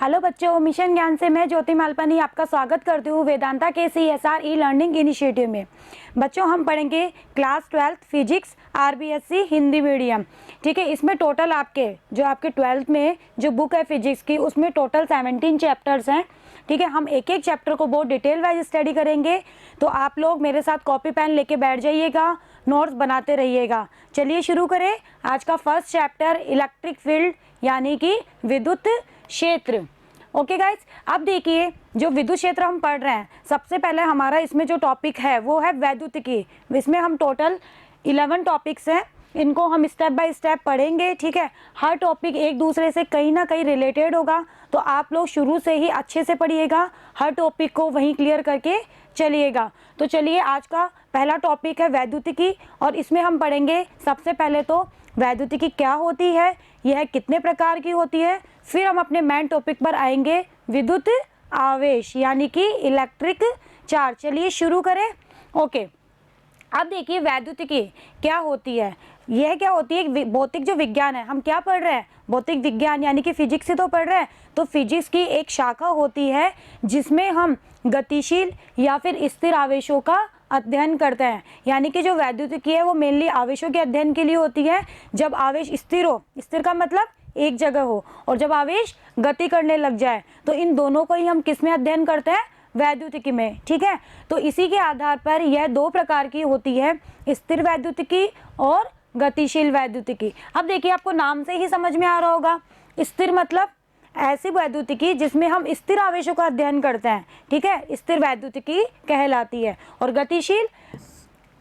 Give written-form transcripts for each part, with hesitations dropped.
Hello बच्चों, mission ज्ञान से मैं ज्योति मालपानी आपका स्वागत करती हूँ वेदांता के CSR ई लर्निंग इनिशिएटिव में। बच्चों हम पढ़ेंगे class 12 physics RBSC Hindi medium. ठीक है, इसमें टोटल आपके 12th में जो बुक है फिजिक्स की उसमें टोटल 17 चैप्टर्स हैं। ठीक है, हम एक एक चैप्टर को बहुत डिटेल वाइज स्टडी करेंगे, तो आप लोग मेरे साथ कॉपी पेन लेके बैठ जाइएगा, नोट्स बनाते रहिएगा। चलिए शुरू करें। आज का फर्स्ट चैप्टर इलेक्ट्रिक फील्ड यानी कि विद्युत क्षेत्र। ओके गाइस, अब देखिए जो विद्युत क्षेत्र हम पढ़ रहे हैं, सबसे पहले हमारा इसमें जो टॉपिक है वो है वैद्युतिकी। इसमें हम टोटल 11 टॉपिक्स हैं, इनको हम स्टेप बाय स्टेप पढ़ेंगे। ठीक है, हर टॉपिक एक दूसरे से कहीं ना कहीं रिलेटेड होगा, तो आप लोग शुरू से ही अच्छे से पढ़िएगा, हर टॉपिक को वहीं क्लियर करके चलिएगा। तो चलिए, आज का पहला टॉपिक है वैद्युतिकी, और इसमें हम पढ़ेंगे सबसे पहले तो वैद्युतिकी क्या होती है, यह कितने प्रकार की होती है, फिर हम अपने मेन टॉपिक पर आएंगे विद्युत आवेश यानी कि इलेक्ट्रिक चार्ज। चलिए शुरू करें। ओके, अब देखिए वैद्युतिकी क्या होती है। यह क्या होती है, भौतिक जो विज्ञान है, हम क्या पढ़ रहे हैं, भौतिक विज्ञान यानी कि फिजिक्स से तो पढ़ रहे हैं। तो फिजिक्स की एक शाखा होती है जिसमें हम गतिशील या फिर स्थिर आवेशों का अध्ययन करते हैं। यानी कि जो वैद्युतिकी है वो मेनली आवेशों के अध्ययन के लिए होती है। जब आवेश स्थिर हो, स्थिर का मतलब एक जगह हो, और जब आवेश गति करने लग जाए, तो इन दोनों को ही हम किस में अध्ययन करते हैं, वैद्युतिकी में। ठीक है, तो इसी के आधार पर यह दो प्रकार की होती है, स्थिर वैद्युतिकी और गतिशील वैद्युतिकी। अब देखिए, आपको नाम से ही समझ में आ रहा होगा, स्थिर मतलब ऐसी वैद्युतिकी जिसमें हम स्थिर आवेशों का अध्ययन करते हैं। ठीक है, स्थिर वैद्युतिकी कहलाती है। और गतिशील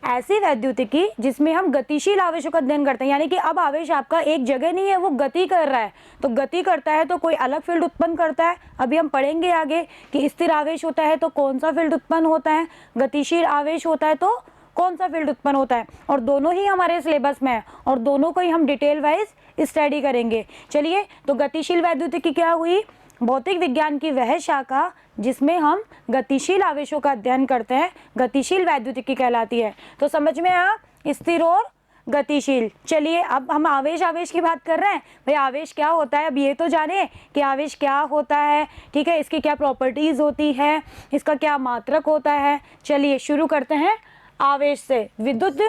ऐसी वैद्युतिकी जिसमें हम गतिशील आवेशों का अध्ययन करते हैं, यानी कि अब आवेश आपका एक जगह नहीं है, वो गति कर रहा है। तो गति करता है तो कोई अलग फील्ड उत्पन्न करता है। अभी हम पढ़ेंगे आगे कि स्थिर आवेश होता है तो कौन सा फील्ड उत्पन्न होता है, गतिशील आवेश होता है तो कौन सा फील्ड उत्पन्न होता है, और दोनों ही हमारे सिलेबस में है और दोनों को ही हम डिटेल वाइज स्टडी करेंगे। चलिए, तो गतिशील वैद्युतिकी क्या हुई, भौतिक विज्ञान की वह शाखा जिसमें हम गतिशील आवेशों का अध्ययन करते हैं, गतिशील वैद्युतिकी कहलाती है। तो समझ में आया, स्थिर और गतिशील। चलिए, अब हम आवेश की बात कर रहे हैं। भाई आवेश क्या होता है, अब ये तो जाने कि आवेश क्या होता है। ठीक है, इसकी क्या प्रॉपर्टीज होती है, इसका क्या मात्रक होता है। चलिए शुरू करते हैं आवेश से। विद्युत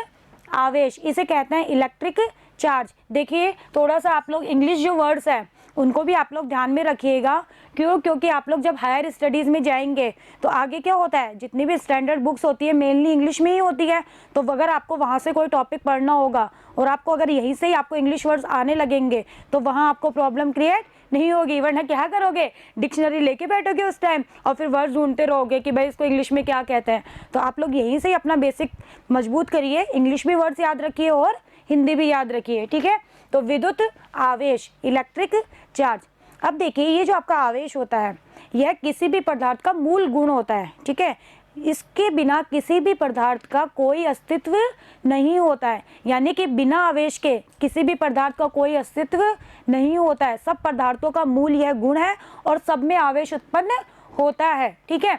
आवेश, इसे कहते हैं इलेक्ट्रिक चार्ज। देखिए, थोड़ा सा आप लोग इंग्लिश जो वर्ड्स हैं उनको भी आप लोग ध्यान में रखिएगा। क्योंकि आप लोग जब हायर स्टडीज़ में जाएंगे तो आगे क्या होता है, जितनी भी स्टैंडर्ड बुक्स होती है मेनली इंग्लिश में ही होती है। तो अगर आपको वहाँ से कोई टॉपिक पढ़ना होगा और आपको अगर यहीं से ही आपको इंग्लिश वर्ड्स आने लगेंगे तो वहाँ आपको प्रॉब्लम क्रिएट नहीं होगी। वरना क्या करोगे, डिक्शनरी लेके बैठोगे उस टाइम और फिर वर्ड्स ढूंढते रहोगे कि भाई इसको इंग्लिश में क्या कहते हैं। तो आप लोग यहीं से ही अपना बेसिक मजबूत करिए, इंग्लिश भी वर्ड्स याद रखिए और हिंदी भी याद रखिए। ठीक है, तो विद्युत आवेश इलेक्ट्रिक चार्ज। अब देखिए, ये जो आपका आवेश होता है यह किसी भी पदार्थ का मूल गुण होता है। ठीक है, इसके बिना किसी भी पदार्थ का कोई अस्तित्व नहीं होता है। यानी कि बिना आवेश के किसी भी पदार्थ का कोई अस्तित्व नहीं होता है। सब पदार्थों का मूल यह गुण है और सब में आवेश उत्पन्न होता है। ठीक है,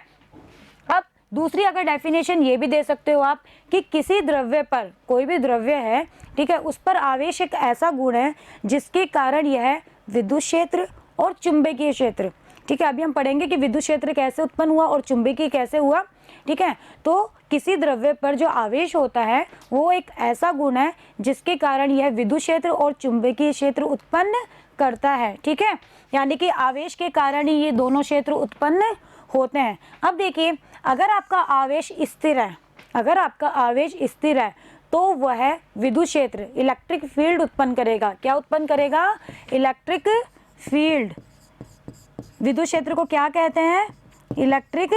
अब दूसरी अगर डेफिनेशन ये भी दे सकते हो आप कि किसी द्रव्य पर, कोई भी द्रव्य है, ठीक है, उस पर आवेश एक ऐसा गुण है जिसके कारण यह विद्युत क्षेत्र और चुंबकीय क्षेत्र। ठीक है, अभी हम पढ़ेंगे कि विद्युत क्षेत्र कैसे उत्पन्न हुआ और चुंबकीय कैसे हुआ। ठीक है, तो किसी द्रव्य पर जो आवेश होता है वो एक ऐसा गुण है जिसके कारण यह विद्युत क्षेत्र और चुंबकीय क्षेत्र उत्पन्न करता है। ठीक है, यानी कि आवेश के कारण ही ये दोनों क्षेत्र उत्पन्न होते हैं। अब देखिए, अगर आपका आवेश स्थिर है, अगर आपका आवेश स्थिर है तो वह विद्युत क्षेत्र इलेक्ट्रिक फील्ड उत्पन्न करेगा। क्या उत्पन्न करेगा, इलेक्ट्रिक फील्ड। विद्युत क्षेत्र को क्या कहते हैं, इलेक्ट्रिक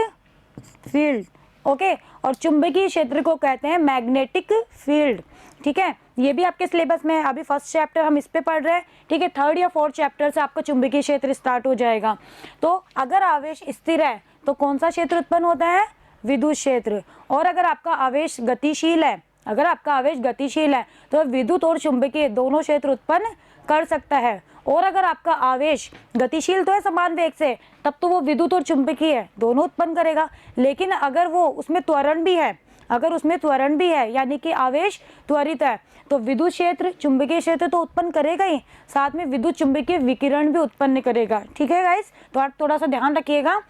फील्ड। ओके, और चुंबकीय क्षेत्र को कहते हैं मैग्नेटिक फील्ड। ठीक है, ये भी आपके सिलेबस में है। अभी फर्स्ट चैप्टर हम इस पे पढ़ रहे हैं। ठीक है, 3rd या 4th चैप्टर से आपका चुंबकीय क्षेत्र स्टार्ट हो जाएगा। तो अगर आवेश स्थिर है तो कौन सा क्षेत्र उत्पन्न होता है, विद्युत क्षेत्र। और अगर आपका आवेश गतिशील है, अगर आपका आवेश गतिशील है तो विद्युत और चुंबकीय दोनों क्षेत्र उत्पन्न कर सकता है। और अगर आपका आवेश गतिशील तो है समान वेग से, तब तो वो विद्युत और चुंबकीय है दोनों उत्पन्न करेगा। लेकिन अगर वो उसमें त्वरण भी है, अगर उसमें त्वरण भी है यानी कि आवेश त्वरित है तो विद्युत क्षेत्र चुंबकीय क्षेत्र तो उत्पन्न करेगा ही, साथ में विद्युत चुंबकीय विकिरण भी उत्पन्न करेगा। ठीक है गाइस, तो आप थोड़ा सा ध्यान रखिएगा।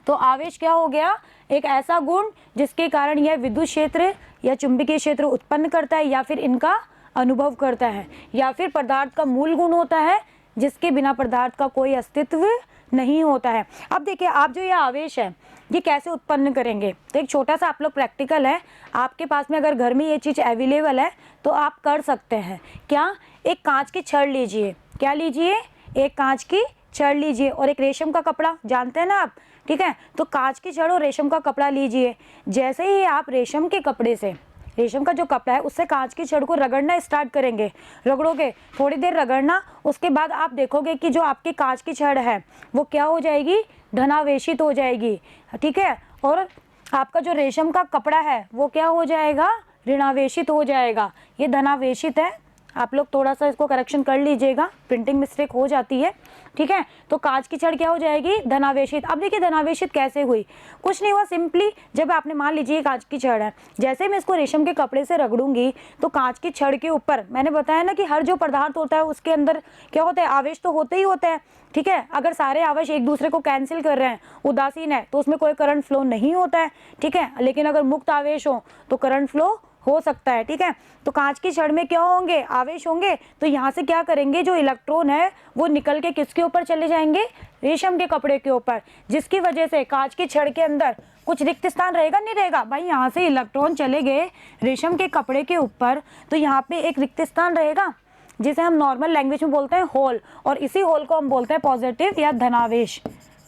तो आवेश क्या हो गया, एक ऐसा गुण जिसके कारण यह विद्युत क्षेत्र या चुंबकीय क्षेत्र उत्पन्न करता है या फिर इनका अनुभव करता है, या फिर पदार्थ का मूल गुण होता है जिसके बिना पदार्थ का कोई अस्तित्व नहीं होता है। अब देखिए, आप जो ये आवेश है ये कैसे उत्पन्न करेंगे, तो एक छोटा सा आप लोग प्रैक्टिकल है, आपके पास में अगर घर में ये चीज़ अवेलेबल है तो आप कर सकते हैं। क्या, एक कांच की छड़ लीजिए, क्या लीजिए, एक कांच की छड़ लीजिए और एक रेशम का कपड़ा, जानते हैं ना आप, ठीक है। तो कांच की छड़ और रेशम का कपड़ा लीजिए। जैसे ही आप रेशम के कपड़े से, रेशम का जो कपड़ा है उससे कांच की छड़ को रगड़ना स्टार्ट करेंगे, रगड़ोगे, थोड़ी देर रगड़ना, उसके बाद आप देखोगे कि जो आपकी कांच की छड़ है वो क्या हो जाएगी, धनावेशित हो जाएगी। ठीक है, और आपका जो रेशम का कपड़ा है वो क्या हो जाएगा, ऋणावेशित हो जाएगा। ये धनावेशित है, आप लोग थोड़ा सा इसको करेक्शन कर लीजिएगा, प्रिंटिंग मिस्टेक हो जाती है। ठीक है, तो कांच की छड़ क्या हो जाएगी, धनावेशित। अब देखिए धनावेशित कैसे हुई, कुछ नहीं हुआ, सिंपली जब आपने मान लीजिए कांच की छड़ है, जैसे मैं इसको रेशम के कपड़े से रगड़ूंगी तो कांच की छड़ के ऊपर, मैंने बताया ना कि हर जो पदार्थ होता है उसके अंदर क्या होता है, आवेश तो होते ही होते हैं। ठीक है, अगर सारे आवेश एक दूसरे को कैंसिल कर रहे हैं, उदासीन है, तो उसमें कोई करंट फ्लो नहीं होता है। ठीक है, लेकिन अगर मुक्त आवेश हो तो करंट फ्लो हो सकता है। ठीक है, तो कांच की छड़ में क्या होंगे, आवेश होंगे, तो यहाँ से क्या करेंगे, जो इलेक्ट्रॉन है वो निकल के किसके ऊपर चले जाएंगे, रेशम के कपड़े के ऊपर, जिसकी वजह से कांच की छड़ के अंदर कुछ रिक्त स्थान रहेगा, नहीं रहेगा भाई। यहाँ से इलेक्ट्रॉन चले गए रेशम के कपड़े के ऊपर तो यहाँ पे एक रिक्त स्थान रहेगा जिसे हम नॉर्मल लैंग्वेज में बोलते हैं होल, और इसी होल को हम बोलते हैं पॉजिटिव या धनावेश।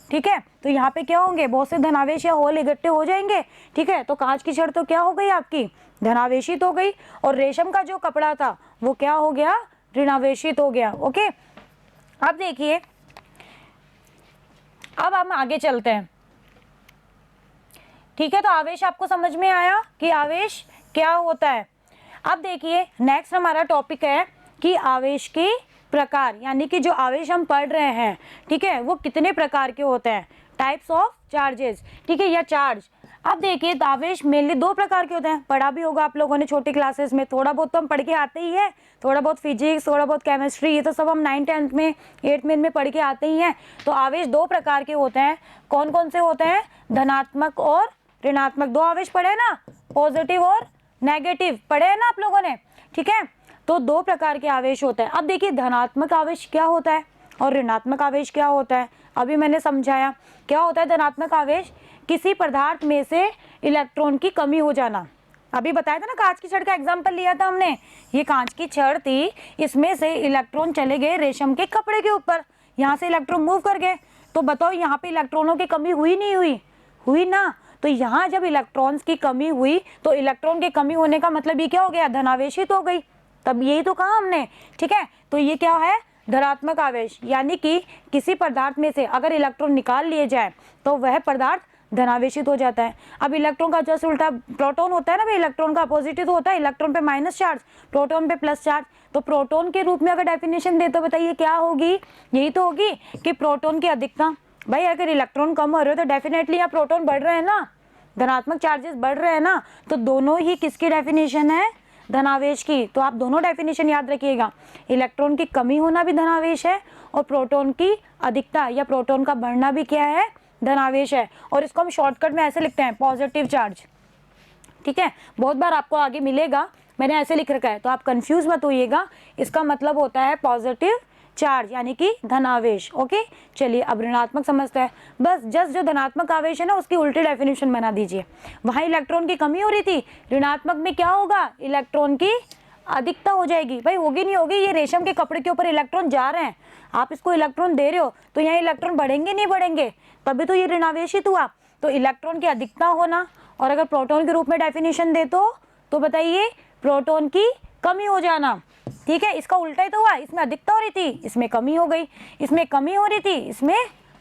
ठीक है, तो यहाँ पे क्या होंगे, बहुत से धनावेश या होल इकट्ठे हो जाएंगे। ठीक है, तो कांच की छड़ तो क्या हो गई आपकी, धनावेशित हो गई, और रेशम का जो कपड़ा था वो क्या हो गया, ऋणावेशित हो गया। ओके, अब देखिए, अब हम आगे चलते हैं। ठीक है, तो आवेश आपको समझ में आया कि आवेश क्या होता है। अब देखिए नेक्स्ट हमारा टॉपिक है कि आवेश के प्रकार, यानी कि जो आवेश हम पढ़ रहे हैं, ठीक है, वो कितने प्रकार के होते हैं, टाइप्स ऑफ चार्जेस। ठीक है, या चार्ज। अब देखिए आवेश मेनली दो प्रकार के होते हैं, पढ़ा भी होगा आप लोगों ने छोटी क्लासेस में, थोड़ा बहुत तो हम पढ़ के आते ही है, थोड़ा बहुत फिजिक्स, थोड़ा बहुत केमिस्ट्री, ये तो सब हम 9th 10th में 8th में पढ़ के आते ही हैं। तो आवेश दो प्रकार के होते हैं, कौन कौन से होते हैं, धनात्मक और ऋणात्मक। दो आवेश पढ़े ना, पॉजिटिव और नेगेटिव, पढ़े हैं ना आप लोगों ने। ठीक है, तो दो प्रकार के आवेश होते हैं। अब देखिए धनात्मक आवेश क्या होता है और ऋणात्मक आवेश क्या होता है, अभी मैंने समझाया। क्या होता है धनात्मक आवेश, किसी पदार्थ में से इलेक्ट्रॉन की कमी हो जाना। अभी बताया था ना, कांच की छड़ का एग्जांपल लिया था हमने, ये कांच की छड़ थी, इसमें से इलेक्ट्रॉन चले गए रेशम के कपड़े के ऊपर, यहाँ से इलेक्ट्रॉन मूव कर गए, तो बताओ यहाँ पे इलेक्ट्रॉनों की कमी हुई नहीं हुई, हुई ना। तो यहाँ जब इलेक्ट्रॉन्स की कमी हुई तो इलेक्ट्रॉन की कमी होने का मतलब ये क्या हो गया, धनावेशित हो गई, तब यही तो कहा हमने। ठीक है, तो ये क्या है, धनात्मक आवेश, यानी कि किसी पदार्थ में से अगर इलेक्ट्रॉन निकाल लिए जाए तो वह पदार्थ धनावेशित हो जाता है। अब इलेक्ट्रॉन का जस्ट उल्टा प्रोटॉन होता है ना भाई, इलेक्ट्रॉन का अपोजिट तो होता है, इलेक्ट्रॉन पे माइनस चार्ज, प्रोटॉन पे प्लस चार्ज। तो प्रोटॉन के रूप में अगर डेफिनेशन दे तो बताइए क्या होगी, यही तो होगी कि प्रोटॉन की अधिकता। भाई अगर इलेक्ट्रॉन कम हो रहे हो तो डेफिनेटली यहाँ प्रोटॉन बढ़ रहे हैं ना, धनात्मक चार्जेस बढ़ रहे हैं ना, तो दोनों ही किसकी डेफिनेशन है, धनावेश की। तो आप दोनों डेफिनेशन याद रखिएगा, इलेक्ट्रॉन की कमी होना भी धनावेश है और प्रोटॉन की अधिकता या प्रोटॉन का बढ़ना भी क्या है, धनावेश है। और इसको हम शॉर्टकट में ऐसे लिखते हैं, पॉजिटिव चार्ज। ठीक है, बहुत बार आपको आगे मिलेगा, मैंने ऐसे लिख रखा है, तो आप कंफ्यूज मत होइएगा, इसका मतलब होता है पॉजिटिव चार्ज यानी कि धनावेश। ओके, चलिए अब ऋणात्मक समझते हैं। बस जस्ट जो धनात्मक आवेश है ना उसकी उल्टी डेफिनेशन बना दीजिए। वहाँ इलेक्ट्रॉन की कमी हो रही थी, ऋणात्मक में क्या होगा, इलेक्ट्रॉन की अधिकता हो जाएगी। भाई होगी नहीं होगी, ये रेशम के कपड़े के ऊपर इलेक्ट्रॉन जा रहे हैं, आप इसको इलेक्ट्रॉन दे रहे हो, तो यहाँ इलेक्ट्रॉन बढ़ेंगे नहीं बढ़ेंगे, तभी तो ये ऋणावेशित हुआ। तो इलेक्ट्रॉन की अधिकता होना, और अगर प्रोटॉन के रूप में डेफिनेशन दे तो बताइए प्रोटॉन की कमी हो जाना। ठीक है, इसका उल्टा ही तो हुआ, इसमें अधिकता हो रही थी, इसमें कमी हो गई, इसमें कमी हो रही थी, इसमें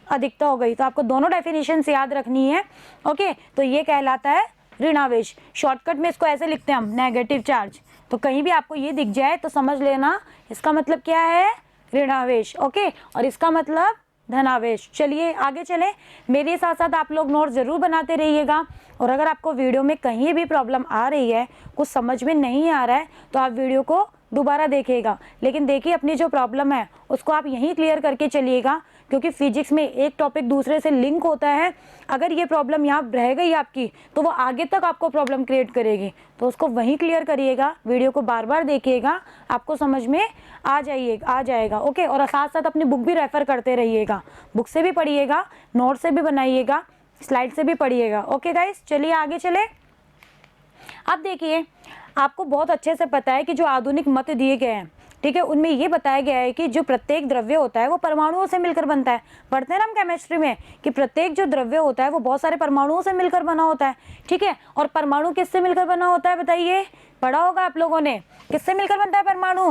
अधिकता हो गई। तो आपको दोनों डेफिनेशन से याद रखनी है। ओके, तो ये कहलाता है ऋणावेश। शॉर्टकट में इसको ऐसे लिखते हैं हम, नेगेटिव चार्ज। तो कहीं भी आपको ये दिख जाए तो समझ लेना इसका मतलब क्या है, ऋणावेश। ओके, और इसका मतलब धनावेश। चलिए आगे चलें, मेरे साथ साथ आप लोग नोट ज़रूर बनाते रहिएगा। और अगर आपको वीडियो में कहीं भी प्रॉब्लम आ रही है, कुछ समझ में नहीं आ रहा है, तो आप वीडियो को दोबारा देखिएगा। लेकिन देखिए अपनी जो प्रॉब्लम है उसको आप यहीं क्लियर करके चलिएगा, क्योंकि फिजिक्स में एक टॉपिक दूसरे से लिंक होता है। अगर ये प्रॉब्लम यहाँ रह गई आपकी, तो वो आगे तक आपको प्रॉब्लम क्रिएट करेगी। तो उसको वहीं क्लियर करिएगा, वीडियो को बार बार देखिएगा, आपको समझ में आ जाएगा। ओके, और साथ साथ अपनी बुक भी रेफर करते रहिएगा, बुक से भी पढ़िएगा, नोट से भी बनाइएगा, स्लाइड से भी पढ़िएगा। ओके गाइस, चलिए आगे चले। अब देखिए, आपको बहुत अच्छे से पता है कि जो आधुनिक मत दिए गए हैं, ठीक है, उनमें ये बताया गया है कि जो प्रत्येक द्रव्य होता है वो परमाणुओं से मिलकर बनता है। पढ़ते हैं ना हम केमिस्ट्री में कि प्रत्येक जो द्रव्य होता है वो बहुत सारे परमाणुओं से मिलकर बना होता है, ठीक है। और परमाणु किससे मिलकर बना होता है बताइए, पढ़ा होगा आप लोगों ने, किससे मिलकर बनता है परमाणु?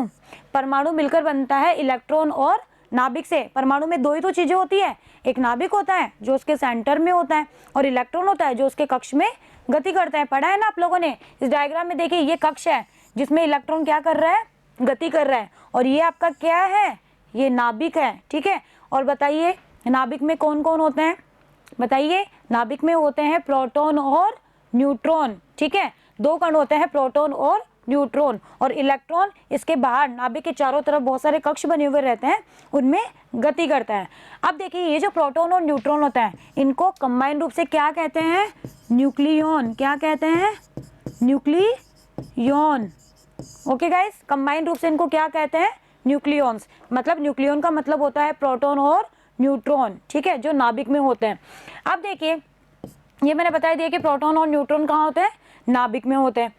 परमाणु मिलकर बनता है इलेक्ट्रॉन और नाभिक से। परमाणु में दो ही तो चीजें होती है, एक नाभिक होता है जो उसके सेंटर में होता है, और इलेक्ट्रॉन होता है जो उसके कक्ष में गति करता है। पढ़ा है ना आप लोगों ने? इस डायग्राम में देखिए, ये कक्ष है जिसमें इलेक्ट्रॉन क्या कर रहा है, गति कर रहा है, और ये आपका क्या है, ये नाभिक है, ठीक है। और बताइए नाभिक में कौन कौन होते हैं, बताइए। नाभिक में होते हैं प्रोटॉन और न्यूट्रॉन, ठीक है, दो कण होते हैं, प्रोटॉन और न्यूट्रॉन। और इलेक्ट्रॉन इसके बाहर नाभिक के चारों तरफ बहुत सारे कक्ष बने हुए रहते हैं, उनमें गति करता है। अब देखिए, ये जो प्रोटॉन और न्यूट्रॉन होता है, इनको कंबाइंड रूप से क्या कहते हैं, न्यूक्लियॉन। क्या कहते हैं, न्यूक्लियॉन। ओके गाइस, कंबाइंड रूप से इनको क्या कहते हैं, न्यूक्लियॉन्स। मतलब न्यूक्लियॉन का मतलब होता है प्रोटॉन और न्यूट्रॉन, ठीक है, जो नाभिक में होते हैं। अब देखिए, ये मैंने बता दिया कि प्रोटॉन और न्यूट्रॉन कहाँ होते हैं, नाभिक में होते हैं।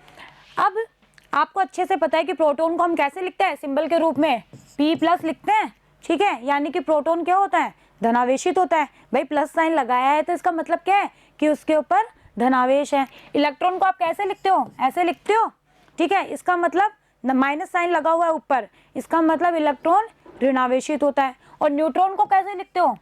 अब आपको अच्छे से पता है कि प्रोटॉन को हम कैसे लिखते हैं, सिंबल के रूप में P+ लिखते हैं, ठीक है। यानी कि प्रोटॉन क्या होता है, धनावेशित होता है। भाई प्लस साइन लगाया है तो इसका मतलब क्या है कि उसके ऊपर धनावेश है। इलेक्ट्रॉन को आप कैसे लिखते हो, ऐसे लिखते हो, ठीक है, इसका मतलब माइनस साइन लगा हुआ है ऊपर, इसका मतलब इलेक्ट्रॉन ऋणावेशित होता है। और न्यूट्रॉन को कैसे लिखते हो,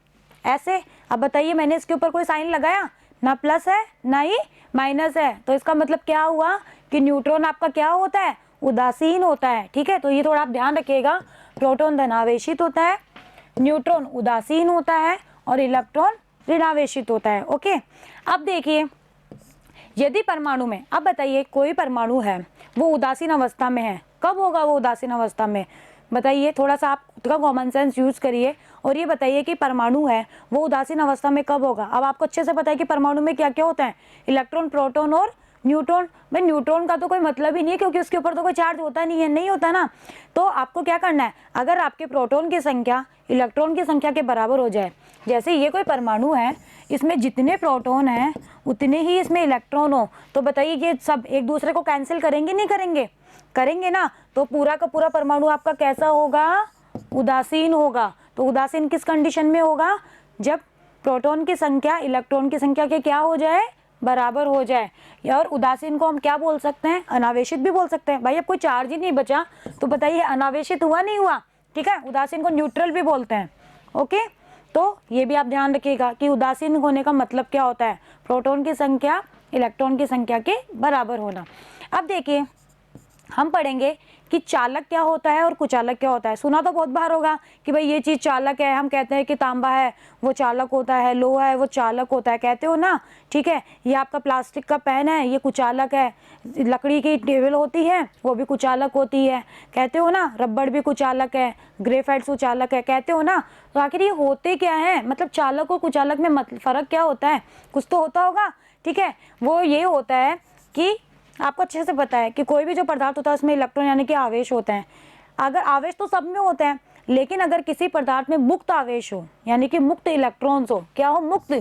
ऐसे। अब बताइए, मैंने इसके ऊपर कोई साइन लगाया, ना प्लस है ना ही माइनस है, तो इसका मतलब क्या हुआ कि न्यूट्रॉन आपका क्या होता है, उदासीन होता है, ठीक है। तो ये थोड़ा आप ध्यान रखिएगा, प्रोटॉन धनावेशित होता है, न्यूट्रॉन उदासीन होता है, और इलेक्ट्रॉन ऋणावेशित होता है। ओके, अब देखिए, यदि परमाणु में, अब बताइए कोई परमाणु है वो उदासीन अवस्था में है, कब होगा वो उदासीन अवस्था में, बताइए। थोड़ा सा आप खुद का कॉमन सेंस यूज करिए और ये बताइए कि परमाणु है वो उदासीन अवस्था में कब होगा। अब आपको अच्छे से पता है कि परमाणु में क्या क्या होता है, इलेक्ट्रॉन, प्रोटॉन और न्यूट्रॉन। भाई न्यूट्रॉन का तो कोई मतलब ही नहीं है, क्योंकि उसके ऊपर तो कोई चार्ज होता नहीं है, नहीं होता ना। तो आपको क्या करना है, अगर आपके प्रोटॉन की संख्या इलेक्ट्रॉन की संख्या के बराबर हो जाए, जैसे ये कोई परमाणु है, इसमें जितने प्रोटॉन हैं उतने ही इसमें इलेक्ट्रॉन हो, तो बताइए ये सब एक दूसरे को कैंसिल करेंगे, नहीं करेंगे, करेंगे ना। तो पूरा का पूरा परमाणु आपका कैसा होगा, उदासीन होगा। तो उदासीन किस कंडीशन में होगा, जब प्रोटॉन की संख्या इलेक्ट्रॉन की संख्या के क्या हो जाए, बराबर हो जाए। और उदासीन को हम क्या बोल सकते हैं, अनावेशित भी बोल सकते हैं। भाई अब कोई चार्ज ही नहीं बचा तो बताइए अनावेशित हुआ नहीं हुआ, ठीक है। उदासीन को न्यूट्रल भी बोलते हैं। ओके, तो ये भी आप ध्यान रखिएगा कि उदासीन होने का मतलब क्या होता है, प्रोटॉन की संख्या इलेक्ट्रॉन की संख्या के बराबर होना। अब देखिए, हम पढ़ेंगे कि चालक क्या होता है और कुचालक क्या होता है। सुना तो बहुत बार होगा कि भाई ये चीज़ चालक है, हम कहते हैं कि तांबा है वो चालक होता है, लोहा है वो चालक होता है, कहते हो ना, ठीक है। ये आपका प्लास्टिक का पेन है, ये कुचालक है। लकड़ी की टेबल होती है वो भी कुचालक होती है, कहते हो ना। रबड़ भी कुचालक है, ग्रेफाइट कुचालक है, कहते हो ना। तो आखिर ये होते क्या है, मतलब चालक और कुचालक में फ़र्क क्या होता है, कुछ तो होता होगा, ठीक है। वो ये होता है कि आपको अच्छे से पता है कि कोई भी जो पदार्थ होता है उसमें इलेक्ट्रॉन यानी कि आवेश होते हैं। अगर आवेश तो सब में होते हैं, लेकिन अगर किसी पदार्थ में मुक्त आवेश हो यानी कि मुक्त इलेक्ट्रॉन्स हो, क्या हो, मुक्त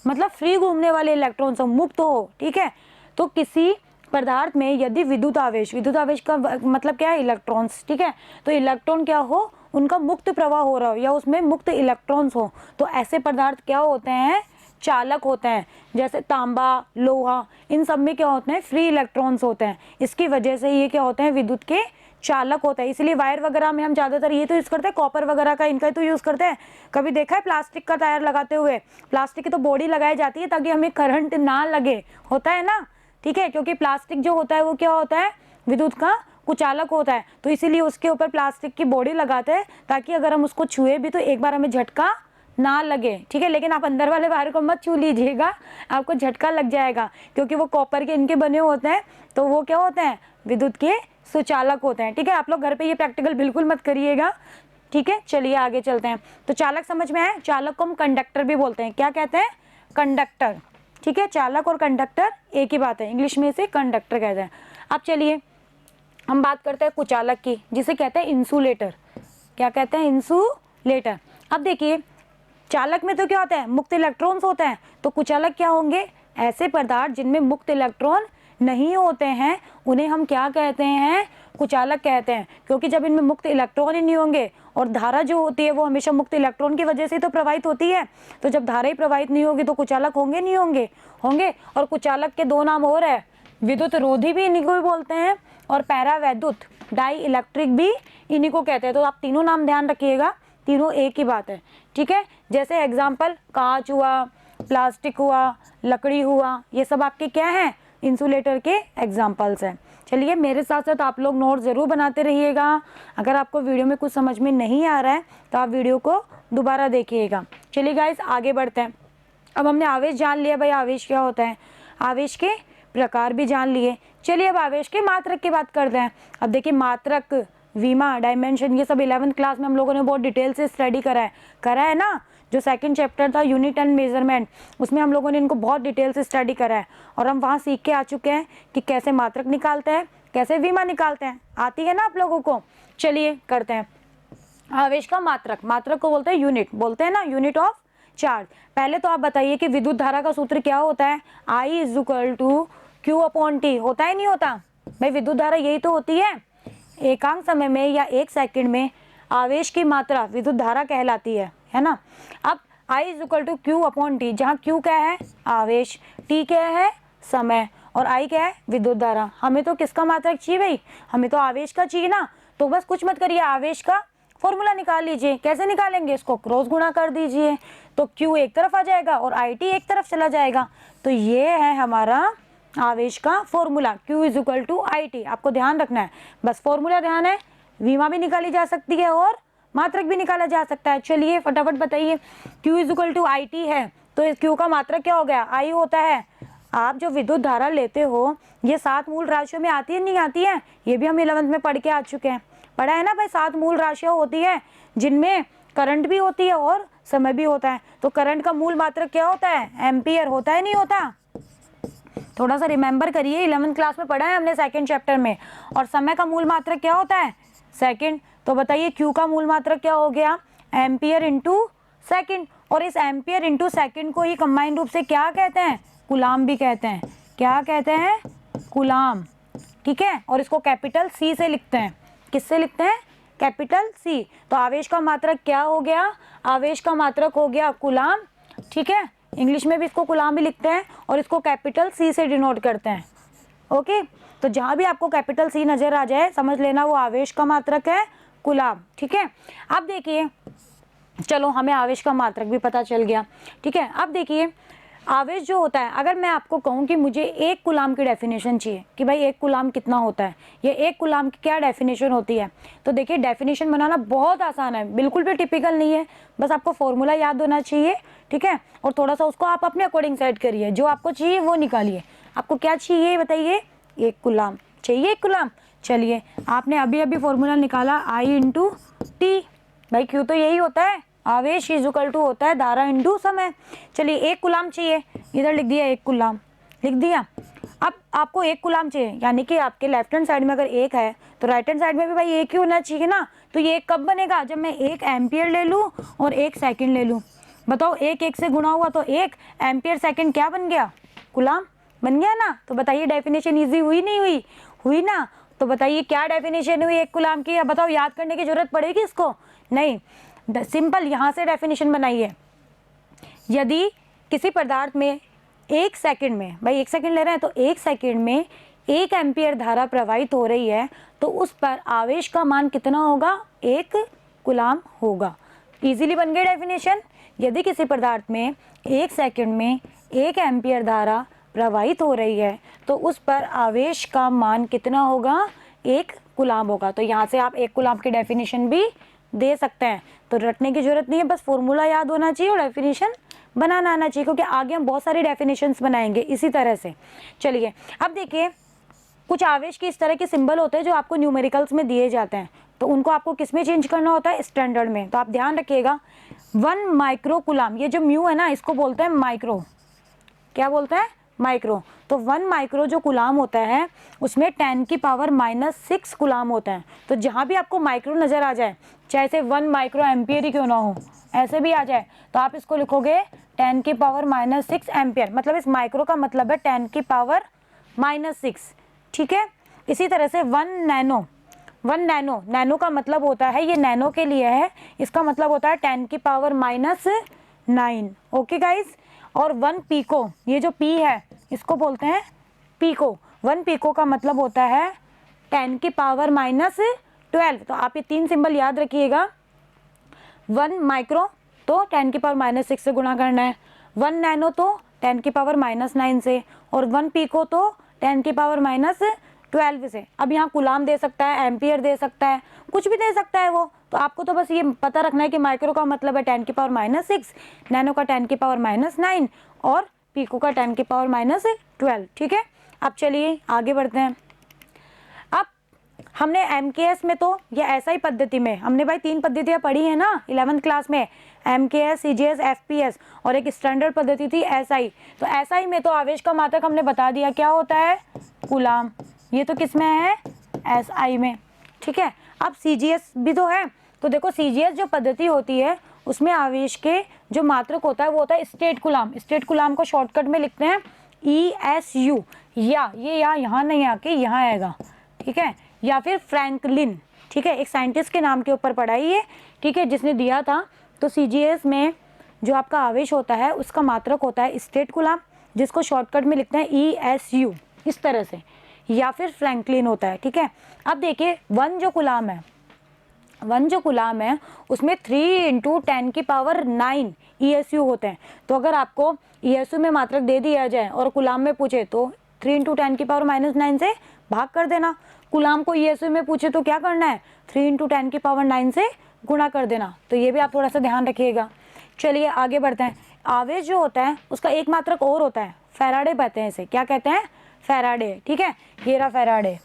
मतलब फ्री घूमने वाले इलेक्ट्रॉन्स हो, मुक्त हो, ठीक है। तो किसी पदार्थ में यदि विद्युत आवेश का मतलब क्या है, इलेक्ट्रॉन्स, ठीक है। तो इलेक्ट्रॉन क्या हो, उनका मुक्त प्रवाह हो रहा हो या उसमें मुक्त इलेक्ट्रॉन्स हो, तो ऐसे पदार्थ क्या होते हैं, चालक होते हैं। जैसे तांबा, लोहा, इन सब में क्या होते हैं, फ्री इलेक्ट्रॉन्स होते हैं। इसकी वजह से ये क्या होते हैं, विद्युत के चालक होता है। इसलिए वायर वगैरह में हम ज़्यादातर ये तो यूज़ करते हैं, कॉपर वगैरह का इनका तो यूज़ करते हैं। कभी देखा है प्लास्टिक का टायर लगाते हुए, प्लास्टिक की तो बॉडी लगाई जाती है ताकि हमें करंट ना लगे, होता है ना, ठीक है। क्योंकि प्लास्टिक जो होता है वो क्या होता है, विद्युत का कुचालक होता है, तो इसीलिए उसके ऊपर प्लास्टिक की बॉडी लगाते हैं ताकि अगर हम उसको छुए भी तो एक बार हमें झटका ना लगे, ठीक है। लेकिन आप अंदर वाले वायर को मत छू लीजिएगा, आपको झटका लग जाएगा, क्योंकि वो कॉपर के इनके बने होते हैं, तो वो क्या होते हैं, विद्युत के सुचालक होते हैं, ठीक है। आप लोग घर पे ये प्रैक्टिकल बिल्कुल मत करिएगा, ठीक है। चलिए आगे चलते हैं। तो चालक समझ में आए, चालक को हम कंडक्टर भी बोलते हैं, क्या कहते हैं, कंडक्टर, ठीक है। चालक और कंडक्टर एक ही बात है, इंग्लिश में इसे कंडक्टर कहते हैं। अब चलिए हम बात करते हैं कुचालक की, जिसे कहते हैं इंसुलेटर। क्या कहते हैं, इंसुलेटर। अब देखिए चालक में तो क्या होता है, मुक्त इलेक्ट्रॉन्स होते हैं, तो कुचालक क्या होंगे, ऐसे पदार्थ जिनमें मुक्त इलेक्ट्रॉन नहीं होते हैं, उन्हें हम क्या कहते हैं, कुचालक कहते हैं। क्योंकि जब इनमें मुक्त इलेक्ट्रॉन ही नहीं होंगे, और धारा जो होती है वो हमेशा मुक्त इलेक्ट्रॉन की वजह से तो प्रवाहित होती है, तो जब धारा ही प्रवाहित नहीं होगी तो कुचालक होंगे नहीं होंगे, होंगे। और कुचालक के दो नाम और है, विद्युत रोधी भी इन्हीं को भी बोलते हैं, और पैरावैद्युत डाई इलेक्ट्रिक भी इन्हीं को कहते हैं। तो आप तीनों नाम ध्यान रखिएगा, तीनों एक ही बात है, ठीक है। जैसे एग्जाम्पल कांच हुआ, प्लास्टिक हुआ, लकड़ी हुआ, ये सब आपके क्या हैं, इंसुलेटर के एग्जाम्पल्स हैं। चलिए मेरे साथ साथ आप लोग नोट ज़रूर बनाते रहिएगा। अगर आपको वीडियो में कुछ समझ में नहीं आ रहा है तो आप वीडियो को दोबारा देखिएगा। चलिए गाइस आगे बढ़ते हैं। अब हमने आवेश जान लिया, भाई आवेश क्या होता है, आवेश के प्रकार भी जान लिए। चलिए अब आवेश के मात्रक की बात करते हैं। अब देखिए मात्रक, विमा, डायमेंशन, ये सब 11th क्लास में हम लोगों ने बहुत डिटेल से स्टडी करा है ना। जो सेकंड चैप्टर था यूनिट एंड मेजरमेंट, उसमें हम लोगों ने इनको बहुत डिटेल से स्टडी करा है, और हम वहाँ सीख के आ चुके हैं कि कैसे मात्रक निकालते हैं, कैसे विमा निकालते हैं, आती है ना आप लोगों को। चलिए करते हैं। आवेश का मात्रक, मात्रक को बोलते हैं यूनिट, बोलते हैं ना, यूनिट ऑफ चार्ज। पहले तो आप बताइए कि विद्युत धारा का सूत्र क्या होता है, I = Q/T, होता है नहीं होता भाई, विद्युत धारा यही तो होती है। एकांक समय में या 1 सेकंड में आवेश की मात्रा विद्युत धारा कहलाती है ना। अब I = Q/T, जहाँ Q क्या है, आवेश, T क्या है, समय, और I क्या है, विद्युत धारा। हमें तो किसका मात्रक चाहिए भाई, हमें तो आवेश का चाहिए ना। तो बस कुछ मत करिए, आवेश का फॉर्मूला निकाल लीजिए। कैसे निकालेंगे, इसको क्रॉस गुणा कर दीजिए, तो Q एक तरफ आ जाएगा और IT एक तरफ चला जाएगा। तो ये है हमारा आवेश का फॉर्मूला, Q = IT। आपको ध्यान रखना है, बस फॉर्मूला ध्यान है। विमा भी निकाली जा सकती है और मात्रक भी निकाला जा सकता है। चलिए फटाफट बताइए, Q = IT है, तो इस Q का मात्रक क्या हो गया, I होता है। आप जो विद्युत धारा लेते हो ये 7 मूल राशियों में आती है नहीं आती है, ये भी हम 11th में पढ़ के आ चुके हैं, पढ़ा है ना भाई। 7 मूल राशियाँ होती है जिनमें करंट भी होती है और समय भी होता है। तो करंट का मूल मात्रक क्या होता है, एम्पियर, होता है नहीं होता, थोड़ा सा रिमेंबर करिए, 11th क्लास में पढ़ा है हमने सेकंड चैप्टर में। और समय का मूल मात्रक क्या होता है, सेकंड। तो बताइए Q का मूल मात्रक क्या हो गया, एम्पियर इंटू सेकंड। और इस एम्पियर इंटू सेकंड को ही कंबाइंड रूप से क्या कहते हैं, कूलाम भी कहते हैं। क्या कहते हैं, कूलाम, ठीक है। और इसको कैपिटल C से लिखते हैं, किससे लिखते हैं, कैपिटल C। तो आवेश का मात्रक क्या हो गया, आवेश का मात्रक हो गया कूलाम, ठीक है। इंग्लिश में भी इसको कूलाम भी लिखते हैं और इसको कैपिटल C से डिनोट करते हैं, ओके। तो जहाँ भी आपको कैपिटल C नजर आ जाए समझ लेना वो आवेश का मात्रक है, कूलाम, ठीक है। अब देखिए, चलो हमें आवेश का मात्रक भी पता चल गया, ठीक है। अब देखिए आवेश जो होता है, अगर मैं आपको कहूँ कि मुझे 1 कूलाम की डेफिनेशन चाहिए कि भाई 1 कूलाम कितना होता है, ये 1 कूलाम की क्या डेफिनेशन होती है, तो देखिए डेफिनेशन बनाना बहुत आसान है, बिल्कुल भी टिपिकल नहीं है। बस आपको फॉर्मूला याद होना चाहिए, ठीक है। और थोड़ा सा उसको आप अपने अकॉर्डिंग सेट करिए, जो आपको चाहिए वो निकालिए। आपको क्या चाहिए बताइए, 1 कूलाम चाहिए, 1 कूलाम। चलिए आपने अभी अभी फॉर्मूला निकाला, I × T, भाई Q तो यही होता है, आवेश = होता है धारा इंटू समय। चलिए 1 कूलाम चाहिए, इधर लिख दिया 1 कूलाम, लिख दिया। अब आपको 1 कूलाम चाहिए, यानी कि आपके लेफ्ट हैंड साइड में अगर 1 है तो राइट हैंड साइड में भी भाई 1 ही होना चाहिए ना। तो ये 1 कब बनेगा, जब मैं 1 एम्पियर ले लूँ और 1 सेकंड ले लूँ। बताओ 1 1 से गुणा हुआ तो 1 एम्पियर सेकंड क्या बन गया, कूलाम बन गया ना। तो बताइए डेफिनेशन ईजी हुई नहीं हुई, हुई ना। तो बताइए क्या डेफिनेशन हुई 1 कूलाम की, अब बताओ याद करने की जरूरत पड़ेगी इसको, नहीं, सिंपल यहाँ से डेफिनेशन बनाइए। यदि किसी पदार्थ में 1 सेकंड में, भाई 1 सेकंड ले रहे हैं तो 1 सेकंड में 1 एम्पियर धारा प्रवाहित हो रही है, तो उस पर आवेश का मान कितना होगा, 1 कूलाम होगा। इजीली बन गई डेफिनेशन। यदि किसी पदार्थ में 1 सेकंड में 1 एम्पियर धारा प्रवाहित हो रही है तो उस पर आवेश का मान कितना होगा, 1 कूलाम होगा। तो यहाँ से आप 1 कूलाम की डेफिनेशन भी दे सकते हैं। तो रटने की जरूरत नहीं है, बस फॉर्मूला याद होना चाहिए और डेफिनेशन बनाना आना चाहिए, क्योंकि आगे हम बहुत सारी डेफिनेशंस बनाएंगे इसी तरह से। चलिए अब देखिए, कुछ आवेश के इस तरह के सिंबल होते हैं जो आपको न्यूमेरिकल्स में दिए जाते हैं, तो उनको आपको किस में चेंज करना होता है, स्टैंडर्ड में। तो आप ध्यान रखिएगा 1 माइक्रो कूलाम, ये जो म्यू है ना इसको बोलते हैं माइक्रो, क्या बोलते हैं, माइक्रो। तो 1 माइक्रो जो गुलाम होता है उसमें 10 की पावर -6 गुलाम होता है। तो जहाँ भी आपको माइक्रो नज़र आ जाए, चाहे से 1 माइक्रो एम्पियर ही क्यों ना हो, ऐसे भी आ जाए, तो आप इसको लिखोगे 10 की पावर -6 एम्पियर, मतलब इस माइक्रो का मतलब है 10 की पावर -6, ठीक है। इसी तरह से 1 नैनो, 1 नैनो, नैनो का मतलब होता है, ये नैनो के लिए है, इसका मतलब होता है 10 की पावर -9, ओके गाइज। और 1 पीको, ये जो पी है इसको बोलते हैं पीको। 1 पीको का मतलब होता है 10 की पावर -12। तो आप ये 3 सिंबल याद रखिएगा। 1 माइक्रो तो 10 की पावर -6 से गुणा करना है, 1 नैनो तो 10 की पावर -9 से, और 1 पीको तो 10 की पावर -12 से। अब यहाँ गुलाम दे सकता है, एम्पियर दे सकता है, कुछ भी दे सकता है वो। तो आपको तो बस ये पता रखना है कि माइक्रो का मतलब है 10 की पावर -6, नैनो का 10 की पावर -9 और पीको का 10 की पावर -12, ठीक है। अब चलिए आगे बढ़ते हैं। अब हमने एमकेएस में तो या एसआई पद्धति में हमने भाई 3 पद्धतियाँ पढ़ी है ना 11th क्लास में, एमकेएस, सीजीएस, एफपीएस, और एक स्टैंडर्ड पद्धति थी एसआई। तो एसआई में तो आवेश का मात्रक हमने बता दिया क्या होता है, कूलाम। ये तो किस में है, एसआई में, ठीक है। अब सीजीएस भी तो है, तो देखो सीजीएस जो पद्धति होती है उसमें आवेश के जो मात्रक होता है वो होता है स्टेट कूलाम। स्टेट कूलाम को शॉर्टकट में लिखते हैं ESU, या ये यहाँ नहीं आके यहाँ आएगा, ठीक है, या फिर फ्रैंकलिन, ठीक है, एक साइंटिस्ट के नाम के ऊपर पढ़ा है ये, ठीक है, जिसने दिया था। तो सीजीएस में जो आपका आवेश होता है उसका मात्रक होता है स्टेट कूलाम, जिसको शॉर्टकट में लिखते हैं ESU इस तरह से, या फिर फ्रैंकलिन होता है, ठीक है। अब देखिए 1 जो कूलाम है, 1 जो कूलाम है उसमें 3 × 10 की पावर 9 ESU होते हैं। तो अगर आपको ESU में मात्रक दे दिया जाए और कूलाम में पूछे तो 3 × 10 की पावर -9 से भाग कर देना। कूलाम को ESU में पूछे तो क्या करना है, 3 × 10 की पावर 9 से गुणा कर देना। तो ये भी आप थोड़ा सा ध्यान रखिएगा। चलिए आगे बढ़ते हैं। आवेश जो होता है उसका एक मात्रक और होता है, फैराडे कहते हैं इसे, क्या कहते हैं, फैराडे, ठीक है। ये रहा फैराडे,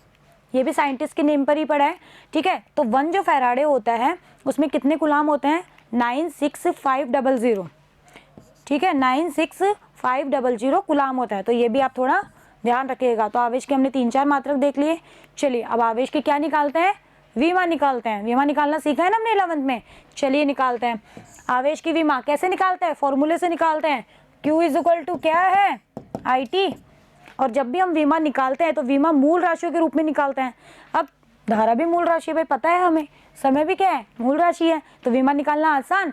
ये भी साइंटिस्ट के नेम पर ही पड़ा है, ठीक है। तो 1 जो फैराडे होता है उसमें कितने कूलाम होते हैं, 96500, ठीक है, 96500 कूलाम होता है। तो ये भी आप थोड़ा ध्यान रखिएगा। तो आवेश के हमने 3-4 मात्रक देख लिए। चलिए अब आवेश के क्या निकालते हैं, विमा निकालते हैं। विमा निकालना सीखा है ना हमने 11th में, चलिए निकालते हैं। आवेश की विमा कैसे निकालते हैं, फॉर्मूले से निकालते हैं। Q = क्या है, IT। और जब भी हम विमा निकालते हैं तो विमा मूल राशियों के रूप में निकालते हैं। अब धारा भी मूल राशि है भाई, पता है हमें, समय भी क्या है, मूल राशि है, तो विमा निकालना आसान।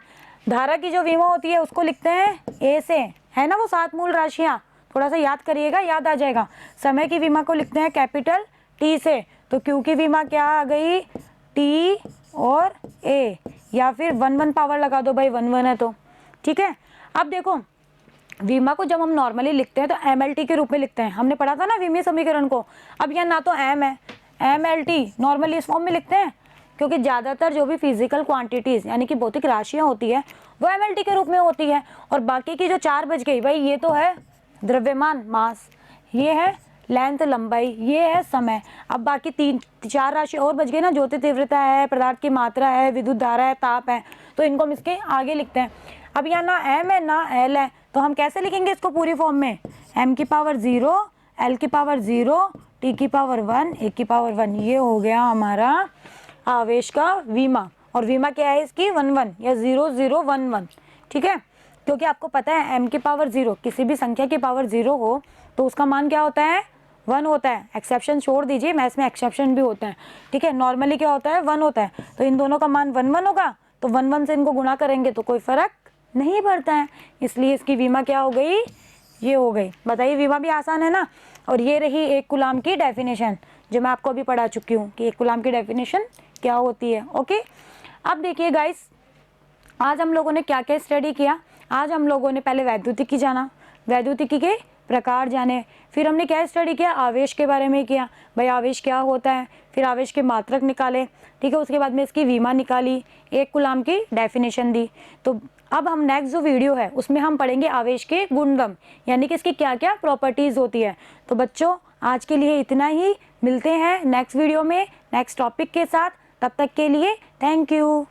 धारा की जो विमा होती है उसको लिखते हैं A से, है ना वो 7 मूल राशियाँ, थोड़ा सा याद करिएगा, याद आ जाएगा। समय की विमा को लिखते हैं कैपिटल T से। तो Q की विमा क्या आ गई, T और A, या फिर 1 पावर लगा दो भाई, 1 है तो, ठीक है। अब देखो विमा को जब हम नॉर्मली लिखते हैं तो MLT के रूप में लिखते हैं, हमने पढ़ा था ना विमीय समीकरण को। अब यहाँ ना तो M है, MLT नॉर्मली इस फॉर्म में लिखते हैं, क्योंकि ज़्यादातर जो भी फिजिकल क्वांटिटीज़ यानी कि भौतिक राशियाँ होती है वो MLT के रूप में होती है। और बाकी की जो 4 बच गई भाई, ये तो है द्रव्यमान मास, ये है लेंथ लंबाई, ये है समय। अब बाकी 3-4 राशि और बच गई ना, ज्योति तीव्रता है, पदार्थ की मात्रा है, विद्युत धारा है, ताप है, तो इनको हम इसके आगे लिखते हैं। अब यहाँ ना M है ना L है, तो हम कैसे लिखेंगे इसको पूरी फॉर्म में, M की पावर 0, L की पावर 0, T की पावर 1, A की पावर 1। ये हो गया हमारा आवेश का विमा। और विमा क्या है इसकी, 1 या 0011, ठीक है। क्योंकि आपको पता है M की पावर 0, किसी भी संख्या की पावर 0 हो तो उसका मान क्या होता है, 1 होता है। एक्सेप्शन छोड़ दीजिए, मैथ्स में एक्सेप्शन भी होता है, ठीक है। नॉर्मली क्या होता है, 1 होता है। तो इन दोनों का मान 1 होगा, तो 1 से इनको गुणा करेंगे तो कोई फर्क नहीं पड़ता है, इसलिए इसकी विमा क्या हो गई, ये हो गई। बताइए, विमा भी आसान है ना। और ये रही 1 कूलाम की डेफिनेशन, जो मैं आपको अभी पढ़ा चुकी हूँ कि 1 कूलाम की डेफिनेशन क्या होती है, ओके। अब देखिए गाइस, आज हम लोगों ने क्या क्या स्टडी किया। आज हम लोगों ने पहले वैद्युतिकी जाना, वैद्युतिकी के प्रकार जाने। फिर हमने क्या स्टडी किया, आवेश के बारे में किया, भाई आवेश क्या होता है। फिर आवेश के मात्रक निकाले, ठीक है। उसके बाद में इसकी विमा निकाली, 1 कूलाम की डेफिनेशन दी। तो अब हम नेक्स्ट जो वीडियो है उसमें हम पढ़ेंगे आवेश के गुणधर्म, यानी कि इसकी क्या क्या प्रॉपर्टीज़ होती है। तो बच्चों आज के लिए इतना ही, मिलते हैं नेक्स्ट वीडियो में नेक्स्ट टॉपिक के साथ। तब तक के लिए थैंक यू।